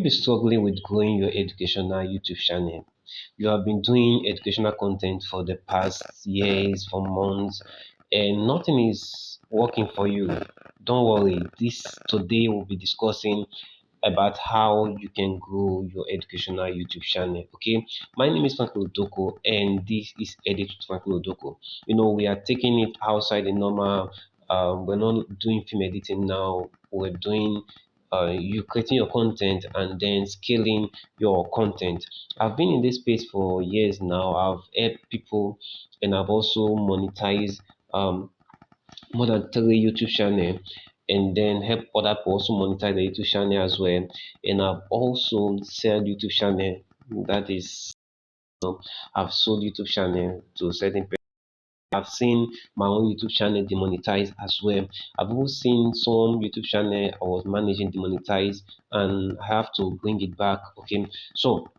be struggling with growing your educational YouTube channel? You have been doing educational content for the past years, for months, and nothing is working for you. Don't worry. This today we'll be discussing about how you can grow your educational YouTube channel. Okay, my name is Frank Doko, and this is Edit with Frank Doko. We are taking it outside the normal. We're not doing film editing now. We're doing you creating your content and then scaling your content. I've been in this space for years now. I've helped people, and I've also monetized um, more than three YouTube channel, and then help other people also monetize the YouTube channel as well. And I've also sell YouTube channel. That is, I've sold YouTube channel to certain people. I've seen my own YouTube channel demonetized as well. I've also seen some YouTube channel I was managing demonetized, and I have to bring it back. Okay, so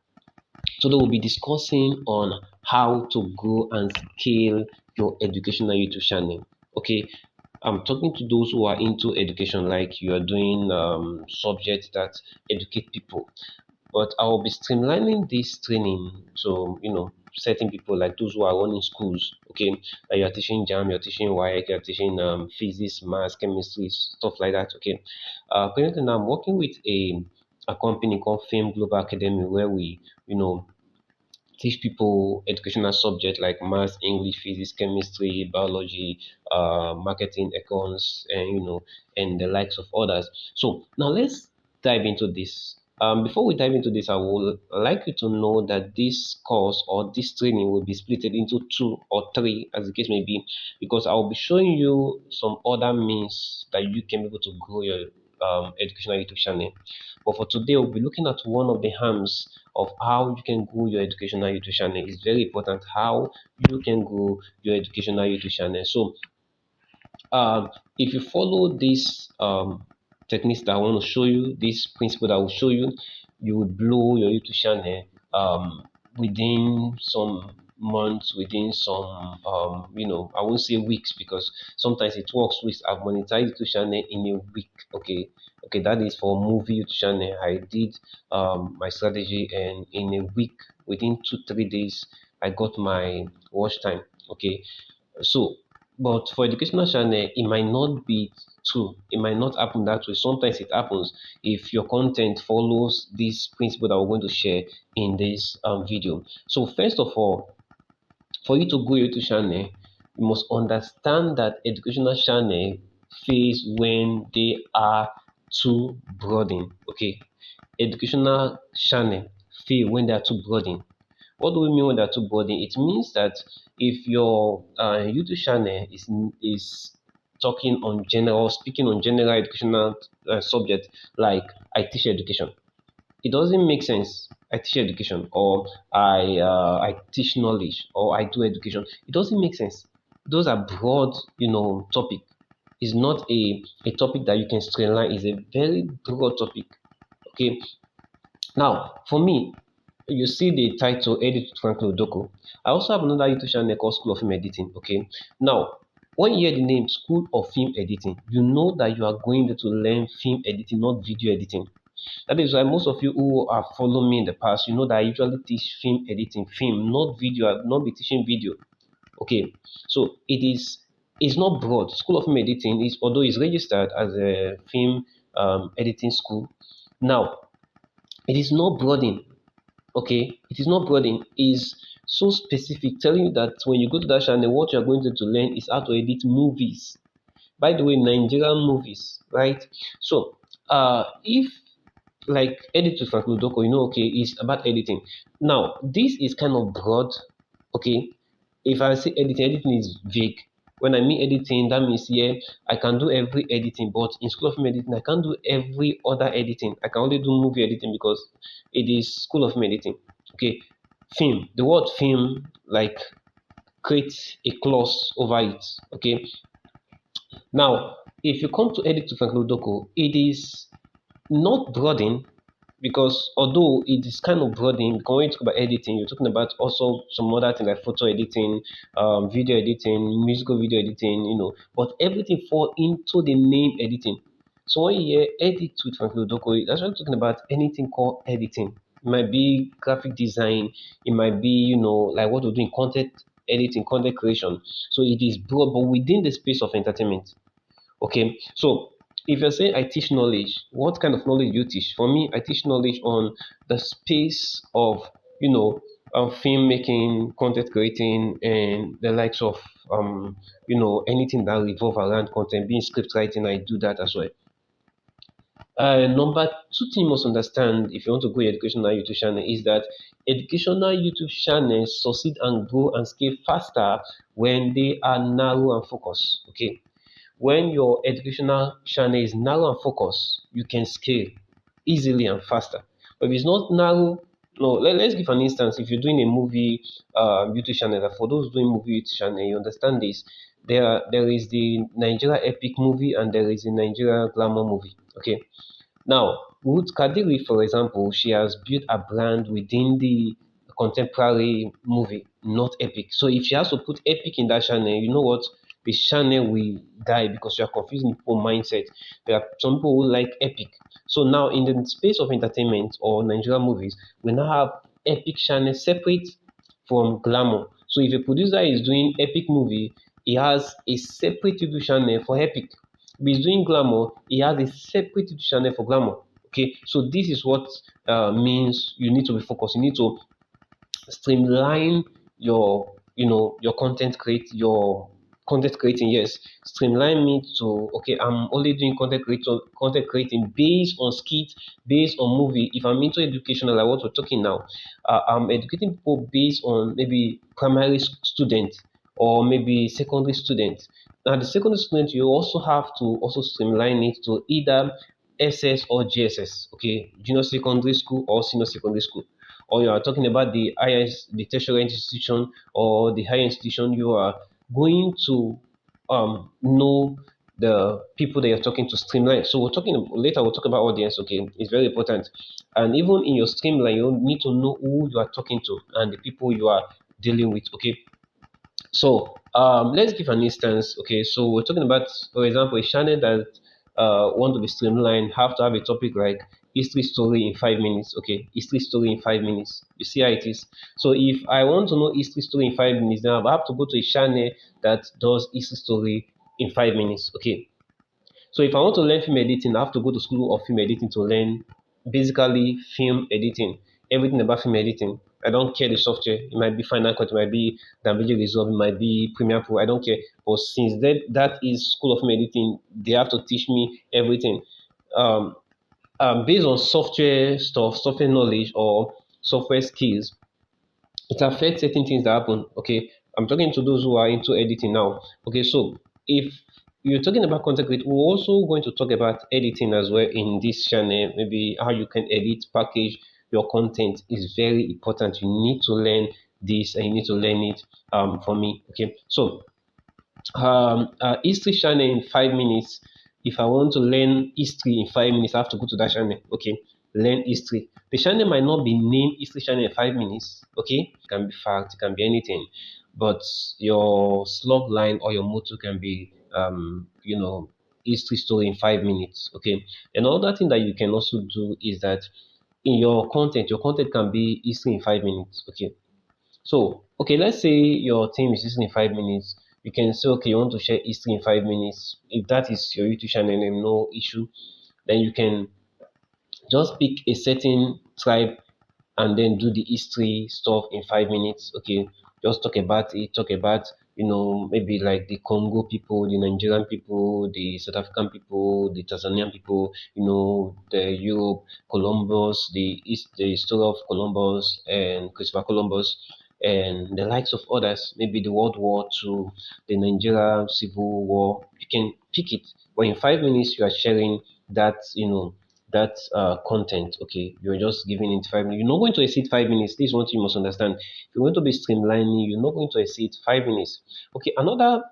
today we'll be discussing on how to grow and scale your educational YouTube channel. Okay, I'm talking to those who are into education, like you are doing subjects that educate people. But I will be streamlining this training to certain people like those who are running schools. Okay, like you're teaching jam, you're teaching WIEC, you're teaching physics, maths, chemistry, stuff like that. Okay, currently now I'm working with a company called Fame Global Academy where we teach people educational subjects like math, English, physics, chemistry, biology, marketing, econs, and and the likes of others. So now let's dive into this. Before we dive into this, I would like you to know that this course or this training will be split into two or three, as the case may be, because I will be showing you some other means that you can be able to grow your educational YouTube channel. But for today, we'll be looking at one of the harms of how you can grow your educational YouTube channel. It's very important how you can grow your educational YouTube channel. So, if you follow these techniques that I want to show you, this principle that I will show you, you will blow your YouTube channel within some months, within some I won't say weeks because sometimes it works weeks. I've monetized YouTube channel in a week. Okay, that is for movie YouTube channel. I did my strategy, and in a week, within 2 3 days, I got my watch time. Okay, so, but for educational channel, it might not be true. It might not happen that way. Sometimes it happens if your content follows this principle that we're going to share in this video. So first of all, for you to grow your YouTube channel, you must understand that educational channel fails when they are too broadened. Okay, educational channel fail when they are too broadened. What do we mean when they're too broadened? It means that if your YouTube channel is talking on general, speaking on general educational subject like I teach education, it doesn't make sense. I teach education, or I teach knowledge, or I do education. It doesn't make sense. Those are broad, topic. It's not a topic that you can streamline. It's a very broad topic. Okay. Now, for me, you see the title Edit with Franklin Odoko. I also have another YouTube channel called School of Film Editing. Okay. Now, when you hear the name School of Film Editing, you know that you are going there to learn film editing, not video editing. That is why most of you who have followed me in the past, you know that I usually teach film editing, film, not video. I've not be teaching video. Okay, so it's not broad. School of Film Editing is, although it's registered as a film editing school. Now, it is not broadening. Okay, it is not broadening. Is so specific, telling you that when you go to that channel, what you are going to learn is how to edit movies. By the way, Nigerian movies, right? So, if like edit with Frank Ludoko, okay, it's about editing. Now, this is kind of broad, okay. If I say editing, editing is vague. When I mean editing, that means yeah, I can do every editing, but in School of Film Editing, I can't do every other editing. I can only do movie editing because it is School of Film Editing. Okay, film. The word film like creates a clause over it. Okay. Now, if you come to edit to Frank Ludoko, it is not broadening because although it is kind of broadening, because when you talk about editing, you're talking about also some other things like photo editing, video editing, musical video editing, but everything fall into the name editing. So when you hear edit with Frank Lodoko, that's actually talking about anything called editing. It might be graphic design, it might be, like what we're doing, content editing, content creation. So it is broad, but within the space of entertainment. Okay, so if you're saying I teach knowledge, what kind of knowledge do you teach? For me, I teach knowledge on the space of, filmmaking, content creating, and the likes of, anything that revolve around content, being script writing. I do that as well. Number two thing you must understand if you want to grow your educational YouTube channel is that educational YouTube channels succeed and grow and scale faster when they are narrow and focused. Okay, when your educational channel is narrow and focused, you can scale easily and faster. But if it's not narrow, no, let's give an instance. If you're doing a movie YouTube channel, like for those doing movie YouTube channel, you understand this. There is the Nigeria epic movie and there is the Nigeria glamour movie. Okay. Now, Ruth Kadiri, for example, she has built a brand within the contemporary movie, not epic. So if she has to put epic in that channel, you know what? The channel will die because you are confusing people mindset. There are some people who like epic. So now in the space of entertainment or Nigerian movies, we now have epic channel separate from glamour. So if a producer is doing epic movie, he has a separate YouTube channel for epic. If he's doing glamour, he has a separate YouTube channel for glamour. Okay, so this is what means you need to be focused. You need to streamline your your content creating. Yes, streamline me to, okay, I'm only doing content creating based on skit, based on movie. If I'm into educational, like what we're talking now, I'm educating people based on maybe primary student or maybe secondary student. Now the secondary student, you also have to also streamline it to either SS or GSS, okay, junior secondary school or senior secondary school. Or you are talking about the tertiary institution or the higher institution, you are going to know the people that you're talking to streamline. So we're talking later, we'll talk about audience, okay, it's very important. And even in your streamline, you need to know who you are talking to and the people you are dealing with, okay. So let's give an instance. Okay, so we're talking about, for example, a channel that want to be streamlined have to have a topic like history story in 5 minutes. Okay, history story in 5 minutes. You see how it is. So if I want to know history story in 5 minutes, then I have to go to a channel that does history story in 5 minutes. Okay, so if I want to learn film editing, I have to go to school of film editing to learn basically film editing, everything about film editing. I don't care the software. It might be Final Cut, it might be DaVinci Resolve, it might be Premiere Pro. I don't care. But since that is school of film editing, they have to teach me everything. Um, Based on software stuff, software knowledge or software skills, it affects certain things that happen. Okay, I'm talking to those who are into editing now. Okay, so if you're talking about content creation, we're also going to talk about editing as well in this channel. Maybe how you can edit, package your content is very important. You need to learn this and you need to learn it for me. Okay, so history channel in 5 minutes. If I want to learn history in 5 minutes, I have to go to that channel. Okay, learn history. The channel might not be named history channel in 5 minutes. Okay, it can be fact, it can be anything, but your slug line or your motto can be history story in 5 minutes. Okay, another thing that you can also do is that in your content can be history in 5 minutes. Okay, so, okay, let's say your team is listening in 5 minutes. You can say, okay, you want to share history in 5 minutes. If that is your YouTube channel and no issue, then you can just pick a certain tribe and then do the history stuff in 5 minutes. Okay, just talk about it, talk about maybe like the Congo people, the Nigerian people, the South African people, the Tanzanian people, the Europe, Columbus, the story of Columbus and Christopher Columbus, and the likes of others, maybe the World War II, the Nigeria Civil War. You can pick it, but in 5 minutes you are sharing that that content. Okay, you're just giving it 5 minutes. You're not going to exceed 5 minutes. This is what you must understand. If you're going to be streamlining, you're not going to exceed 5 minutes. Okay, another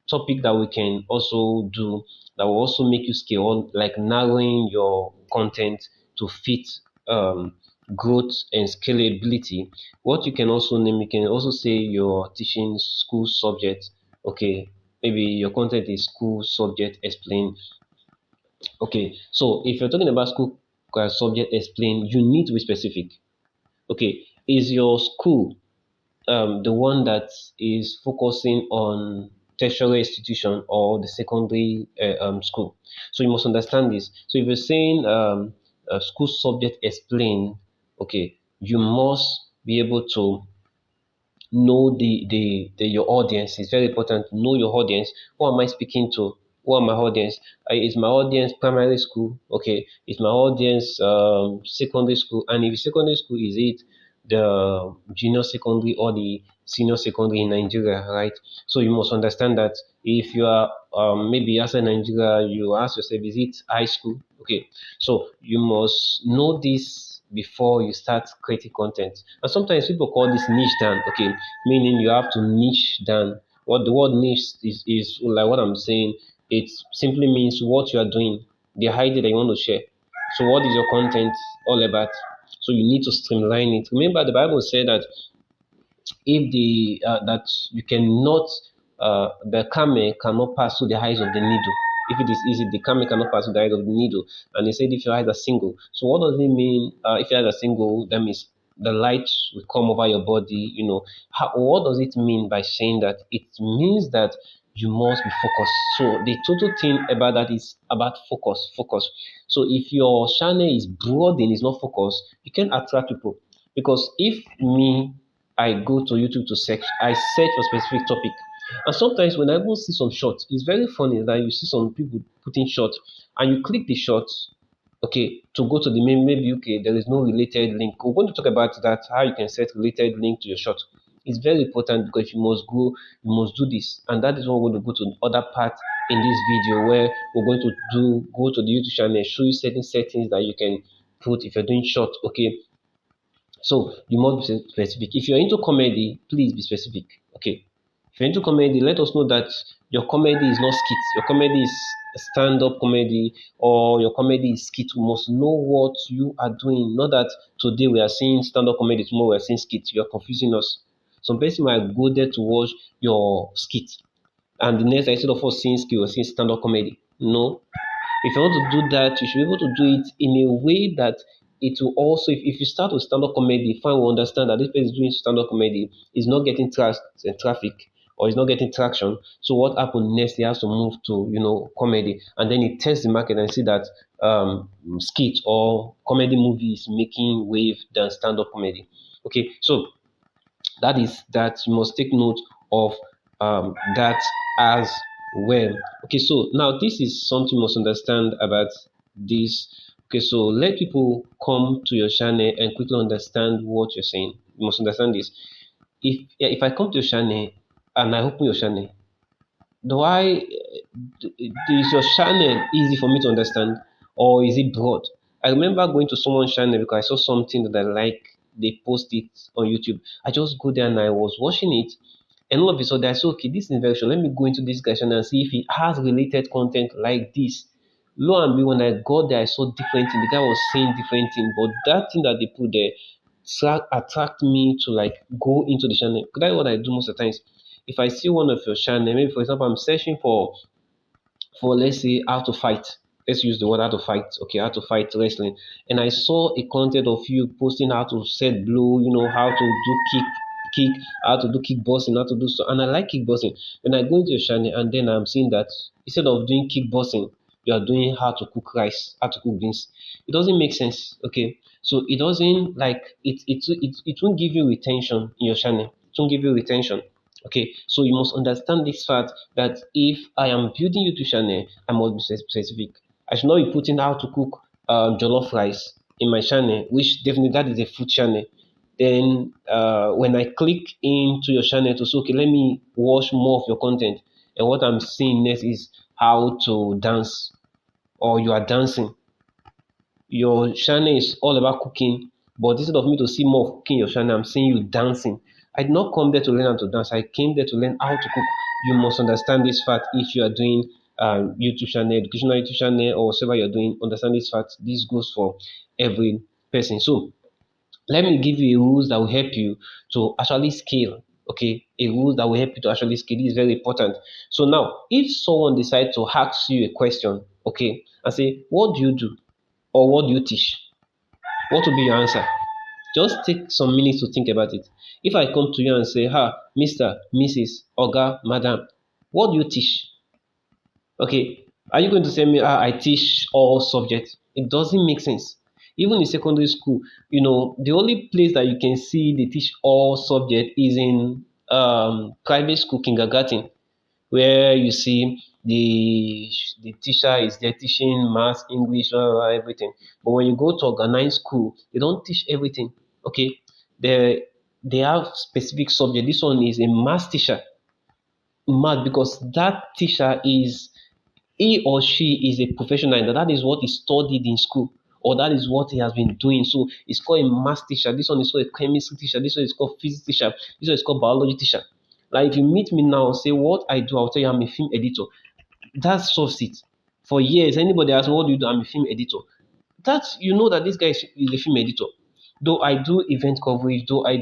topic that we can also do that will also make you scale, like narrowing your content to fit um, growth and scalability. What you can also name, you can also say you're teaching school subject. Okay, maybe your content is school subject explain. Okay, so if you're talking about school subject explained, you need to be specific. Okay, is your school the one that is focusing on tertiary institution or the secondary school? So you must understand this. So if you're saying school subject explained, okay, you must be able to know the your audience. It's very important to know your audience. Who am I speaking to? Who are my audience? Is my audience primary school? Okay, is my audience secondary school? And if it's secondary school, is it the junior secondary or the senior secondary in Nigeria, right? So you must understand that if you are maybe outside Nigeria, you ask yourself, is it high school? Okay, so you must know this before you start creating content. And sometimes people call this niche down, okay, meaning you have to niche down. What the word niche is like what I'm saying, it simply means what you are doing, the idea that you want to share. So what is your content all about? So you need to streamline it. Remember, the Bible said that if the that you cannot the camel cannot pass through the eyes of the needle. If it is easy, the camel cannot pass through the eyes of the needle. And he said if your eyes are single. So what does it mean? If your eyes are single, that means the light will come over your body. What does it mean by saying that? It means that you must be focused. So the total thing about that is about focus. So if your channel is broad and is not focused, you can attract people. Because if me, I go to YouTube to search, I search for specific topic. And sometimes when I even see some shorts, it's very funny that you see some people putting shorts and you click the shorts, okay, to go to the main, maybe okay, there is no related link. We're going to talk about that, how you can set related link to your short. It's very important because you must go, you must do this. And that is what we're going to go to the other part in this video where we're going to go to the YouTube channel and show you certain settings that you can put if you're doing short, okay. So you must be specific. If you're into comedy, please be specific. Okay. If you're into comedy, let us know that your comedy is not skit. Your comedy is stand-up comedy or your comedy is skit. We must know what you are doing. Not that today we are seeing stand-up comedy, tomorrow we are seeing skit. You're confusing us. Some person might go there to watch your skit. And the next instead of us seeing skit, we're seeing stand-up comedy. No, if you want to do that, you should be able to do it in a way that it will also, if you start with stand-up comedy, fine, we understand that this person is doing stand-up comedy, is not getting traffic or is not getting traction. So what happened next? He has to move to, comedy. And then he tests the market and see that skit or comedy movie is making wave than stand-up comedy. Okay, so that is that you must take note of that as well. Okay, so now this is something you must understand about this. Okay, so let people come to your channel and quickly understand what you're saying. You must understand this. If I come to your channel and I open your channel, do I is your channel easy for me to understand or is it broad? I remember going to someone's channel because I saw something that I like. They post it on YouTube. I just go there and I was watching it, and all of a sudden I said, okay, this is very sure. Let me go into this guy's channel and see if he has related content like this. Lo and behold, when I got there, I saw different thing. The guy was saying different thing, but that thing that they put there attract me to like go into the channel. That's what I do most of the times. If I see one of your channel, maybe for example, I'm searching for let's say how to fight. Let's use the word how to fight. Okay, how to fight wrestling. And I saw a content of you posting how to set blow, how to do kick, how to do kickboxing, how to do so. And I like kickboxing. When I go into your channel and then I'm seeing that instead of doing kickboxing, you are doing how to cook rice, how to cook beans. It doesn't make sense. Okay. So it doesn't like it won't give you retention in your channel. It won't give you retention. Okay, so you must understand this fact that if I am building YouTube channel, I must be specific. I should not be putting how to cook jollof rice in my channel, which definitely that is a food channel. Then when I click into your channel to say, okay, let me watch more of your content, and what I'm seeing next is how to dance, or you are dancing. Your channel is all about cooking, but instead of me to see more of cooking your channel, I'm seeing you dancing. I did not come there to learn how to dance. I came there to learn how to cook. You must understand this fact if you are doing YouTube channel, educational YouTube channel, or whatever you're doing. Understand this fact. This goes for every person. So let me give you a rules that will help you to actually scale. Okay, a rule that will help you to actually scale. This is very important. So now, if someone decides to ask you a question, okay, and say, what do you do? Or what do you teach? What will be your answer? Just take some minutes to think about it. If I come to you and say, Mr., Mrs., Oga, Madam, what do you teach? Okay, are you going to tell me, I teach all subjects? It doesn't make sense. Even in secondary school, the only place that you can see they teach all subjects is in private school kindergarten, where you see the teacher is there teaching math, English, everything. But when you go to organized school, they don't teach everything. Okay, they have specific subject. This one is a math teacher, math, because that teacher is, he or she is a professional, and that is what he studied in school, or that is what he has been doing. So it's called a math teacher. This one is called a chemistry teacher. This one is called physics teacher. This one is called biology teacher. Like if you meet me now, say what I do, I'll tell you I'm a film editor. That solves it. For years, anybody asks me what do you do, I'm a film editor. That's, that this guy is a film editor. Though I do event coverage, though I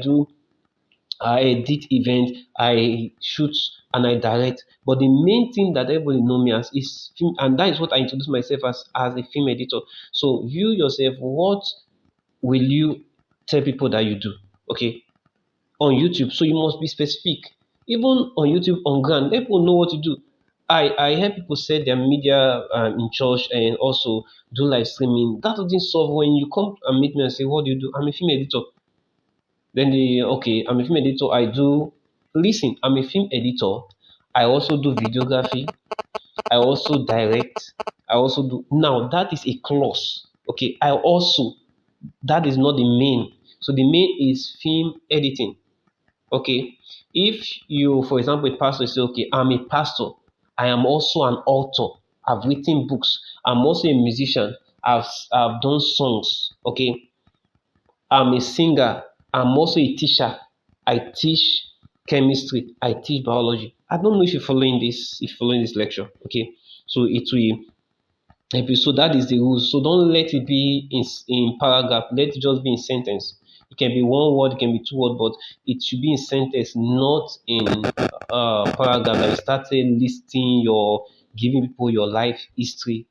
edit event, I shoot and I direct. But the main thing that everybody know me as is film, and that is what I introduce myself as a film editor. So view yourself. What will you tell people that you do? Okay, on YouTube. So you must be specific. Even on YouTube on ground, let people know what you do. I help people set their media in church and also do live streaming. That doesn't solve when you come and meet me and say, what do you do? I'm a film editor. Then okay, I'm a film editor. Listen, I'm a film editor. I also do videography. I also direct. I also do. Now, that is a clause. Okay, that is not the main. So the main is film editing. Okay, if you, for example, a pastor say, okay, I'm a pastor. I am also an author. I've written books. I'm also a musician. I've done songs. Okay, I'm a singer. I'm also a teacher. I teach chemistry. I teach biology. I don't know if you're following this, lecture. Okay. So it will help you. So that is the rules. So don't let it be in paragraph. Let it just be in sentence. It can be one word, it can be two words, but it should be in sentence, not in paragraph that you started listing giving people your life history